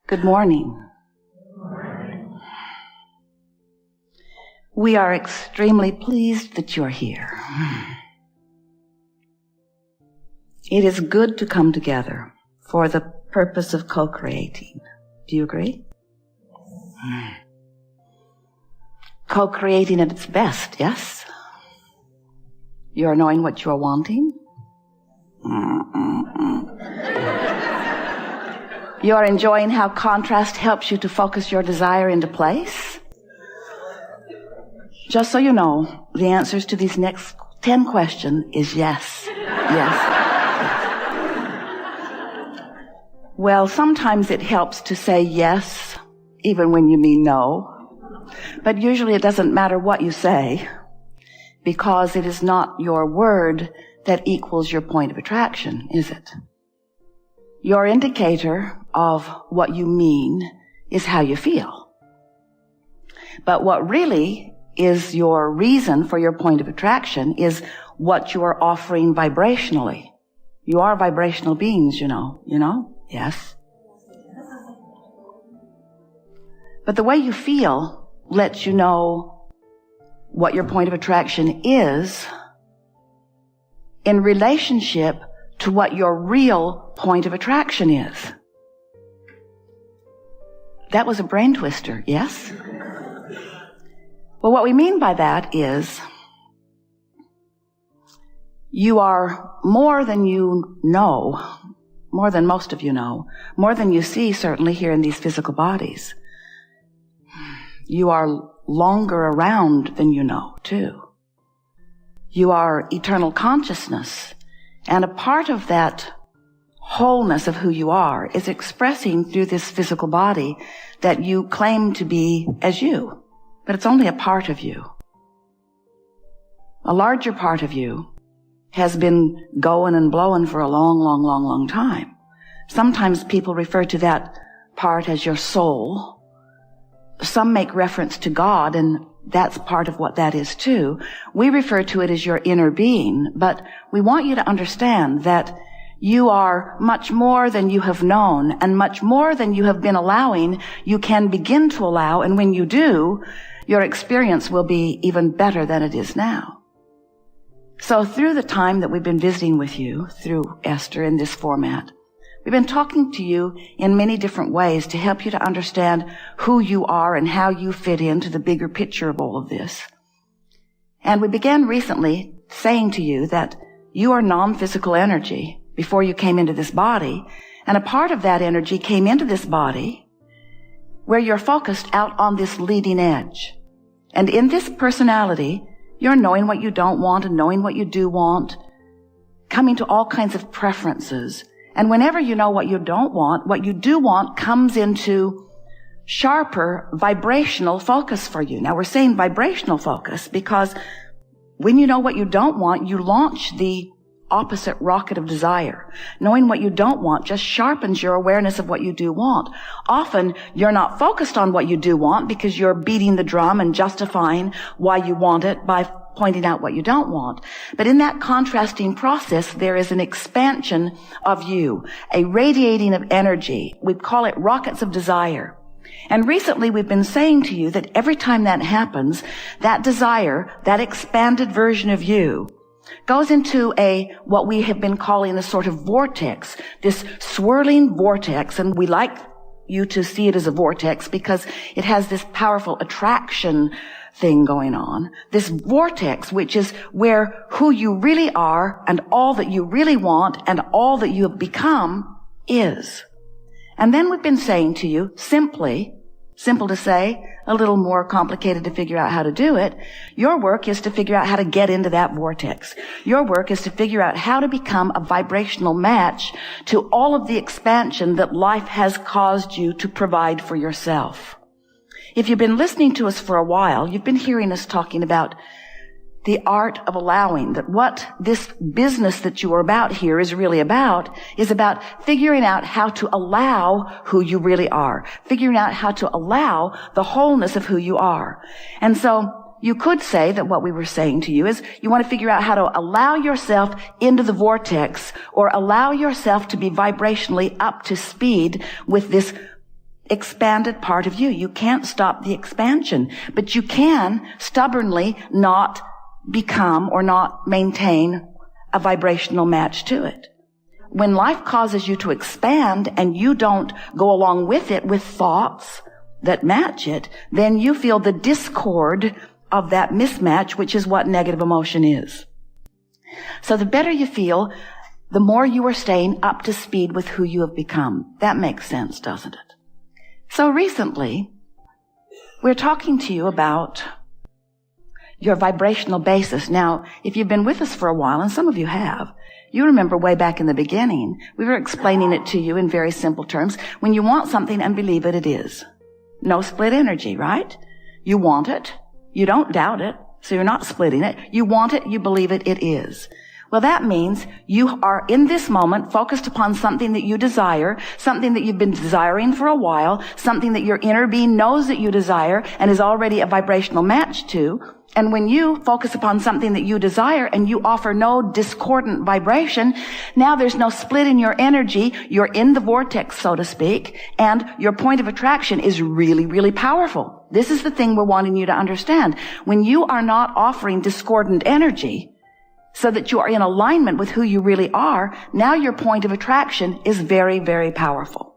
Good morning. We are extremely pleased that you're here. It is good to come together for the purpose of co-creating. Do you agree? Co-creating at its best, yes? You're knowing what you're wanting? You're enjoying how contrast helps you to focus your desire into place? Just so you know, the answers to these next 10 questions is yes. Yes. Well, sometimes it helps to say yes, even when you mean no. But usually it doesn't matter what you say, because it is not your word that equals your point of attraction, is it? Your indicator of what you mean is how you feel. But what really is your reason for your point of attraction is what you are offering vibrationally. You are vibrational beings, you know? Yes. But the way you feel lets you know what your point of attraction is in relationship to what your real point of attraction is. That was a brain twister, yes? Well, what we mean by that is you are more than you know, more than most of you know, more than you see certainly here in these physical bodies. You are longer around than you know, too. You are eternal consciousness, and a part of that wholeness of who you are is expressing through this physical body that you claim to be as you. But it's only a part of you. A larger part of you has been going and blowing for a long time. Sometimes people refer to that part as your soul. Some make reference to God, and that's part of what that is too. We refer to it as your inner being, but we want you to understand that you are much more than you have known, and much more than you have been allowing, you can begin to allow, and when you do, your experience will be even better than it is now. So through the time that we've been visiting with you, through Esther in this format, we've been talking to you in many different ways to help you to understand who you are and how you fit into the bigger picture of all of this. And we began recently saying to you that you are non-physical energy before you came into this body, and a part of that energy came into this body where you're focused out on this leading edge. And in this personality, you're knowing what you don't want and knowing what you do want, coming to all kinds of preferences. And whenever you know what you don't want, what you do want comes into sharper vibrational focus for you. Now we're saying vibrational focus because when you know what you don't want, you launch the opposite rocket of desire. Knowing what you don't want just sharpens your awareness of what you do want. Often you're not focused on what you do want because you're beating the drum and justifying why you want it by pointing out what you don't want. But in that contrasting process, there is an expansion of you, a radiating of energy. We call it rockets of desire. And recently we've been saying to you that every time that happens, that desire, that expanded version of you, goes into what we have been calling a sort of vortex, this swirling vortex, and we like you to see it as a vortex because it has this powerful attraction thing going on. This vortex, which is where who you really are and all that you really want and all that you have become is. And then we've been saying to you, simple to say, a little more complicated to figure out how to do it. Your work is to figure out how to get into that vortex. Your work is to figure out how to become a vibrational match to all of the expansion that life has caused you to provide for yourself. If you've been listening to us for a while, you've been hearing us talking about the art of allowing, that what this business that you are about here is really about, is about figuring out how to allow who you really are, figuring out how to allow the wholeness of who you are. And so you could say that what we were saying to you is you want to figure out how to allow yourself into the vortex or allow yourself to be vibrationally up to speed with this expanded part of you. You can't stop the expansion, but you can stubbornly not become or not maintain a vibrational match to it. When life causes you to expand and you don't go along with it with thoughts that match it, then you feel the discord of that mismatch, which is what negative emotion is. So the better you feel, the more you are staying up to speed with who you have become. That makes sense, doesn't it? So recently, we're talking to you about your vibrational basis. Now, if you've been with us for a while, and some of you have, you remember way back in the beginning, we were explaining it to you in very simple terms. When you want something and believe it, it is. No split energy, right? You want it. You don't doubt it. So you're not splitting it. You want it. You believe it. It is. Well, that means you are in this moment focused upon something that you desire, something that you've been desiring for a while, something that your inner being knows that you desire and is already a vibrational match to. And when you focus upon something that you desire and you offer no discordant vibration, now there's no split in your energy. You're in the vortex, so to speak, and your point of attraction is really, really powerful. This is the thing we're wanting you to understand. When you are not offering discordant energy, so that you are in alignment with who you really are, now your point of attraction is very, very powerful.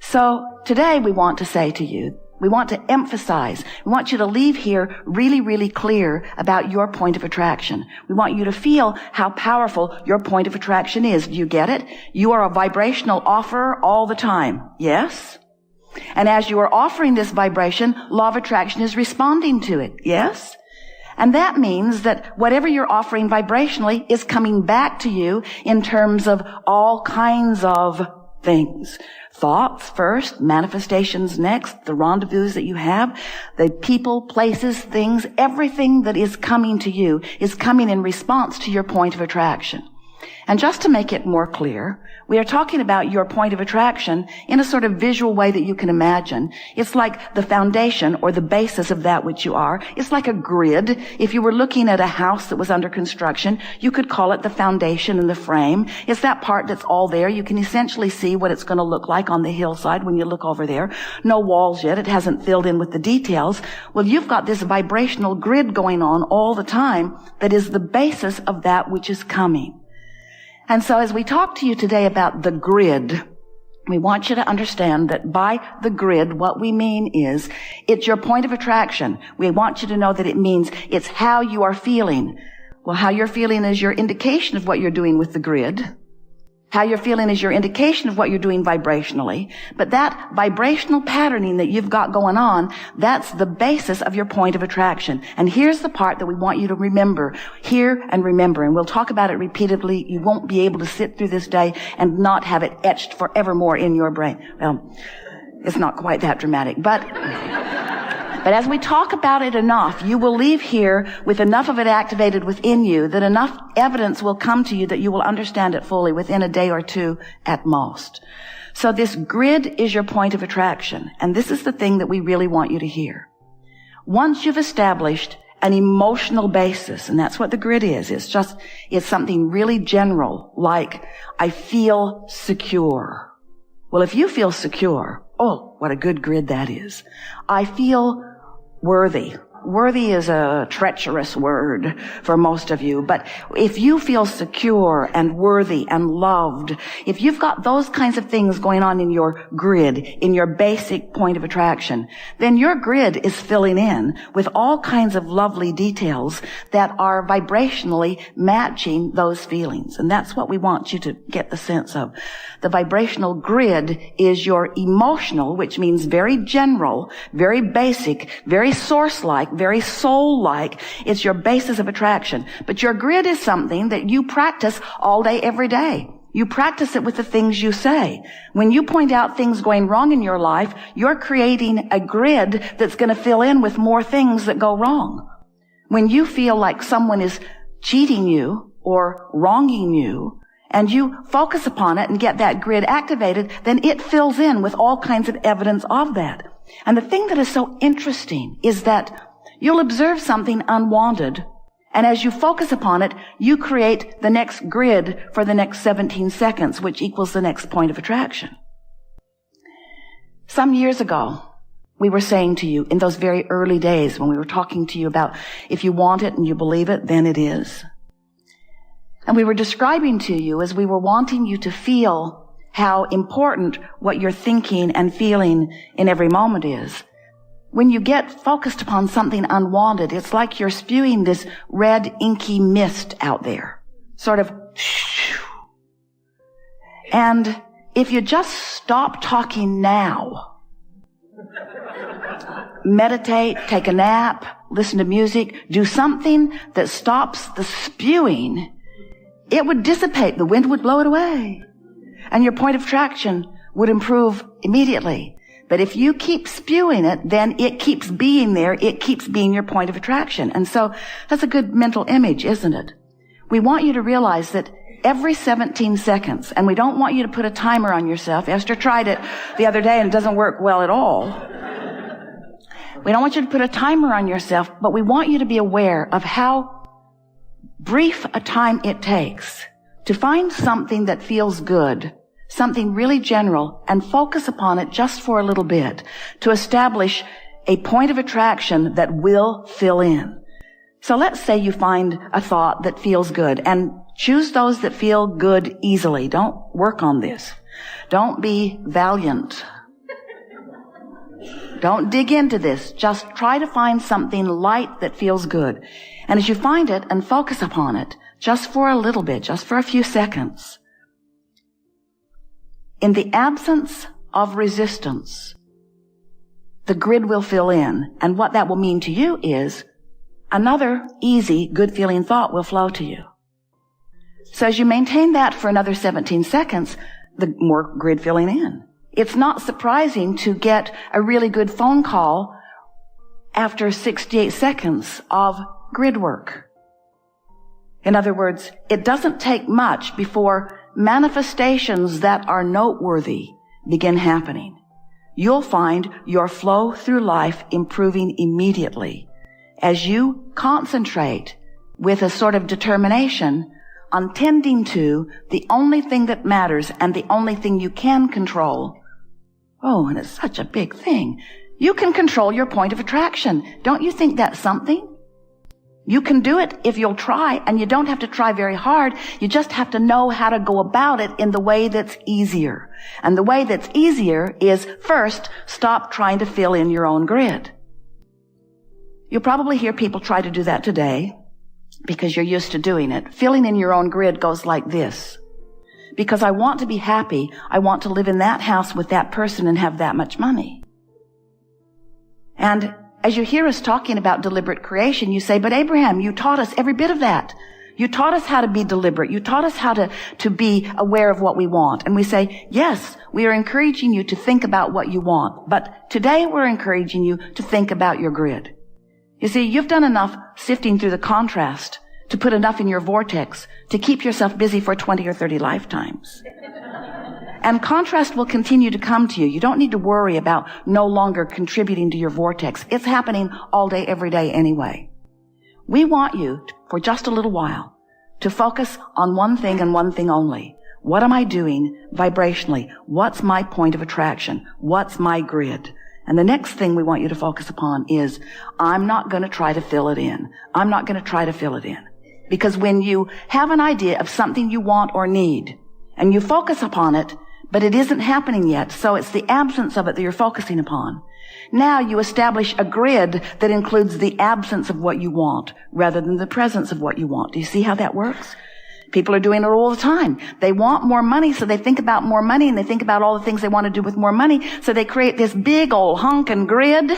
So today we want to say to you, we want to emphasize, we want you to leave here really, really clear about your point of attraction. We want you to feel how powerful your point of attraction is. Do you get it? You are a vibrational offerer all the time. Yes? And as you are offering this vibration, law of attraction is responding to it. Yes? And that means that whatever you're offering vibrationally is coming back to you in terms of all kinds of things. Thoughts first, manifestations next, the rendezvous that you have, the people, places, things, everything that is coming to you is coming in response to your point of attraction. And just to make it more clear, we are talking about your point of attraction in a sort of visual way that you can imagine. It's like the foundation or the basis of that which you are. It's like a grid. If you were looking at a house that was under construction, you could call it the foundation and the frame. It's that part that's all there. You can essentially see what it's going to look like on the hillside when you look over there. No walls yet. It hasn't filled in with the details. Well, you've got this vibrational grid going on all the time that is the basis of that which is coming. And so as we talk to you today about the grid, we want you to understand that by the grid, what we mean is it's your point of attraction. We want you to know that it means it's how you are feeling. Well, how you're feeling is your indication of what you're doing with the grid. How you're feeling is your indication of what you're doing vibrationally. But that vibrational patterning that you've got going on, that's the basis of your point of attraction. And here's the part that we want you to remember. Hear and remember. And we'll talk about it repeatedly. You won't be able to sit through this day and not have it etched forevermore in your brain. Well, it's not quite that dramatic, but as we talk about it enough, you will leave here with enough of it activated within you that enough evidence will come to you that you will understand it fully within a day or two at most. So this grid is your point of attraction. And this is the thing that we really want you to hear. Once you've established an emotional basis, and that's what the grid is. It's something really general, like, I feel secure. Well, if you feel secure, oh, what a good grid that is. I feel worthy. Worthy is a treacherous word for most of you, but if you feel secure and worthy and loved, if you've got those kinds of things going on in your grid, in your basic point of attraction, then your grid is filling in with all kinds of lovely details that are vibrationally matching those feelings. And that's what we want you to get the sense of. The vibrational grid is your emotional, which means very general, very basic, very source-like, very soul-like. It's your basis of attraction. But your grid is something that you practice all day, every day. You practice it with the things you say. When you point out things going wrong in your life, you're creating a grid that's going to fill in with more things that go wrong. When you feel like someone is cheating you or wronging you, and you focus upon it and get that grid activated, then it fills in with all kinds of evidence of that. And the thing that is so interesting is that you'll observe something unwanted, and as you focus upon it, you create the next grid for the next 17 seconds, which equals the next point of attraction. Some years ago, we were saying to you in those very early days when we were talking to you about if you want it and you believe it, then it is. And we were describing to you as we were wanting you to feel how important what you're thinking and feeling in every moment is. When you get focused upon something unwanted, it's like you're spewing this red inky mist out there. Sort of. And if you just stop talking now, meditate, take a nap, listen to music, do something that stops the spewing, it would dissipate. The wind would blow it away. And your point of attraction would improve immediately. But if you keep spewing it, then it keeps being there. It keeps being your point of attraction. And so that's a good mental image, isn't it? We want you to realize that every 17 seconds, and we don't want you to put a timer on yourself. Esther tried it the other day and it doesn't work well at all. We don't want you to put a timer on yourself, but we want you to be aware of how brief a time it takes to find something that feels good, something really general, and focus upon it just for a little bit to establish a point of attraction that will fill in. So let's say you find a thought that feels good, and choose those that feel good easily. Don't work on this. Don't be valiant. Don't dig into this. Just try to find something light that feels good. And as you find it and focus upon it, just for a little bit, just for a few seconds, in the absence of resistance, the grid will fill in. And what that will mean to you is another easy, good-feeling thought will flow to you. So as you maintain that for another 17 seconds, the more grid filling in. It's not surprising to get a really good phone call after 68 seconds of grid work. In other words, it doesn't take much before manifestations that are noteworthy begin happening. You'll find your flow through life improving immediately as you concentrate with a sort of determination on tending to the only thing that matters and the only thing you can control. Oh, and it's such a big thing. You can control your point of attraction. Don't you think that's something? You can do it if you'll try, and you don't have to try very hard. You just have to know how to go about it in the way that's easier. And the way that's easier is, first, stop trying to fill in your own grid. You'll probably hear people try to do that today because you're used to doing it. Filling in your own grid goes like this. Because I want to be happy, I want to live in that house with that person and have that much money. And as you hear us talking about deliberate creation, you say, but Abraham, you taught us every bit of that. You taught us how to be deliberate. You taught us how to be aware of what we want. And we say, yes, we are encouraging you to think about what you want. But today we're encouraging you to think about your grid. You see, you've done enough sifting through the contrast to put enough in your vortex to keep yourself busy for 20 or 30 lifetimes. And contrast will continue to come to you. You don't need to worry about no longer contributing to your vortex. It's happening all day, every day anyway. We want you, for just a little while, to focus on one thing and one thing only. What am I doing vibrationally? What's my point of attraction? What's my grid? And the next thing we want you to focus upon is, I'm not going to try to fill it in. I'm not going to try to fill it in. Because when you have an idea of something you want or need, and you focus upon it, but it isn't happening yet, so it's the absence of it that you're focusing upon. Now you establish a grid that includes the absence of what you want, rather than the presence of what you want. Do you see how that works? People are doing it all the time. They want more money, so they think about more money, and they think about all the things they want to do with more money, so they create this big old hunkin' grid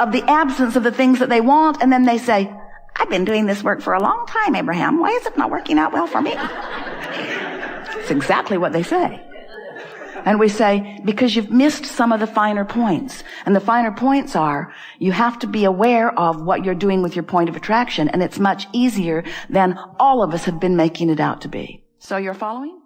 of the absence of the things that they want, and then they say, I've been doing this work for a long time, Abraham. Why is it not working out well for me? It's exactly what they say. And we say, because you've missed some of the finer points. And the finer points are, you have to be aware of what you're doing with your point of attraction, and it's much easier than all of us have been making it out to be. So you're following?